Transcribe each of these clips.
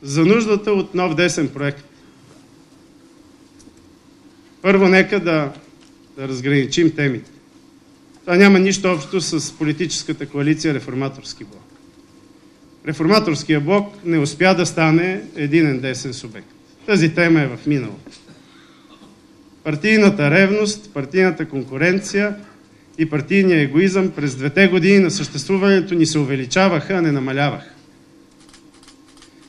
за нуждата от нов десен проект. Първо, нека да разграничим темите. Това няма нищо общо с политическата коалиция Реформаторски блок. Реформаторския блок не успя да стане единен десен субект. Тази тема е в миналото. Партийната ревност, партийната конкуренция и партийния егоизъм през 2 години на съществуването ни се увеличаваха, а не намаляваха.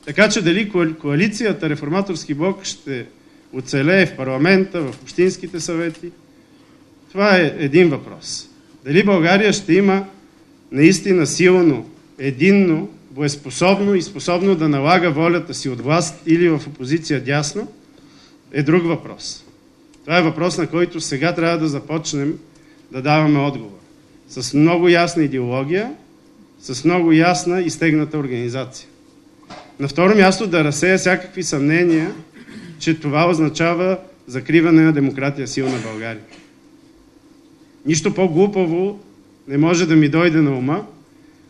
Така че дали коалицията Реформаторски блок ще оцелее в парламента, в общинските съвети, това е един въпрос. Дали България ще има наистина силно, единно, боеспособно и способно да налага волята си от власт или в опозиция дясно, е друг въпрос. Това е въпрос, на който сега трябва да започнем да даваме отговор. С много ясна идеология, с много ясна и стегната организация. На второ място да разсея всякакви съмнения, че това означава закриване на демократия силна България. Нищо по-глупаво не може да ми дойде на ума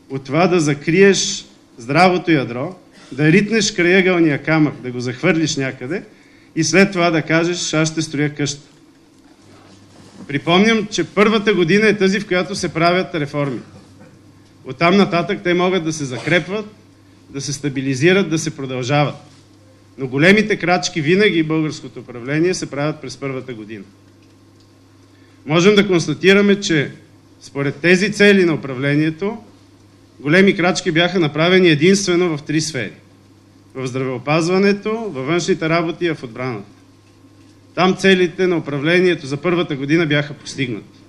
от това да закриеш здравото ядро, да ритнеш краягълния камък, да го захвърлиш някъде и след това да кажеш, аз ще строя къща. Припомням, че първата година е тази, в която се правят реформи. Оттам нататък те могат да се закрепват, да се стабилизират, да се продължават. Но големите крачки винаги българското управление се правят през първата година. Можем да констатираме, че според тези цели на управлението, големи крачки бяха направени единствено в 3 сфери. В здравеопазването, във външните работи и в отбраната. Там целите на управлението за първата година бяха постигнати.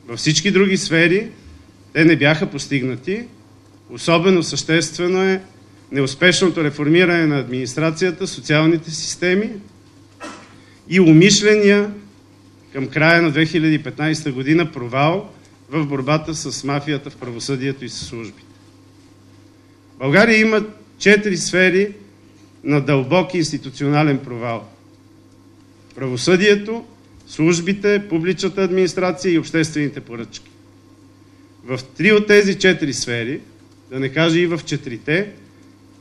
Във всички други сфери те не бяха постигнати. Особено съществено е неуспешното реформиране на администрацията, социалните системи и умишления към края на 2015 година провал в борбата с мафията в правосъдието и с службите. България има 4 сфери на дълбок институционален провал. Правосъдието, службите, публичната администрация и обществените поръчки. В 3 от тези 4 сфери, да не кажа и в 4-те,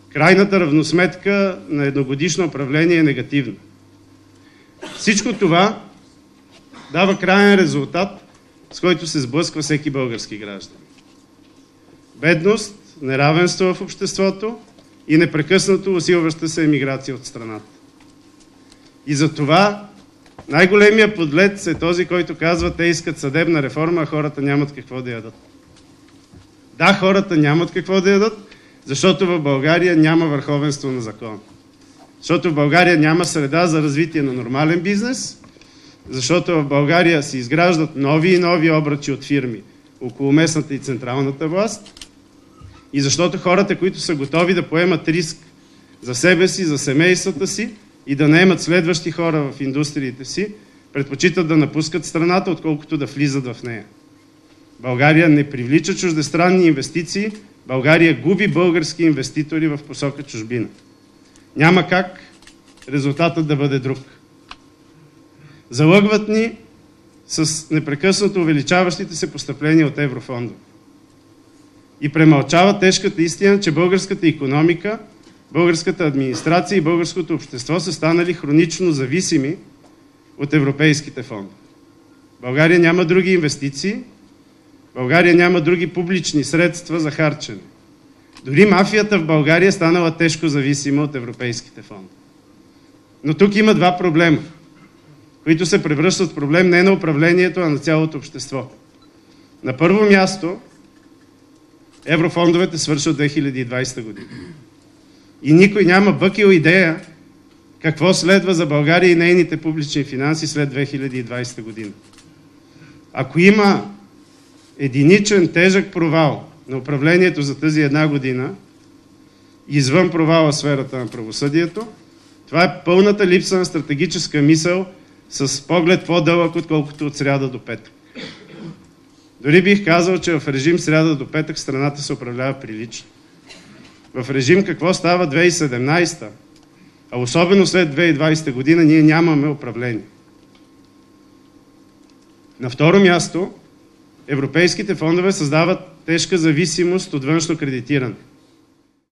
крайната равносметка на едногодишно управление е негативна. Всичко това дава краен резултат, с който се сблъсква всеки български граждан. Бедност, неравенство в обществото и непрекъснато усилваща се емиграция от страната. И за това най-големият подлец е този, който казва, те искат съдебна реформа, а хората нямат какво да ядат. Да, хората нямат какво да ядат, защото в България няма върховенство на закона. Защото в България няма среда за развитие на нормален бизнес, защото в България се изграждат нови и нови обръчи от фирми около местната и централната власт и защото хората, които са готови да поемат риск за себе си, за семействата си и да наемат следващи хора в индустриите си, предпочитат да напускат страната, отколкото да влизат в нея. България не привлича чуждестранни инвестиции, България губи български инвеститори в посока чужбина. Няма как резултатът да бъде друг. Залъгват ни с непрекъснато увеличаващите се постъпления от еврофондове. И премълчава тежката истина, че българската икономика, българската администрация и българското общество са станали хронично зависими от европейските фондове. България няма други инвестиции, България няма други публични средства за харчене. Дори мафията в България е станала тежко зависима от европейските фондове. Но тук има 2 проблема, които се превръщат в проблем не на управлението, а на цялото общество. На първо място, еврофондовете свършват 2020 година. И никой няма бъкил идея какво следва за България и нейните публични финанси след 2020 година. Ако има единичен тежък провал на управлението за тази 1 година, извън провала в сферата на правосъдието, това е пълната липса на стратегическа мисъл с поглед по-дълъг, отколкото от сряда до петък. Дори бих казал, че в режим сряда до петък страната се управлява прилично. В режим какво става 2017, а особено след 2020 година, ние нямаме управление. На второ място, европейските фондове създават тежка зависимост от външно кредитиране.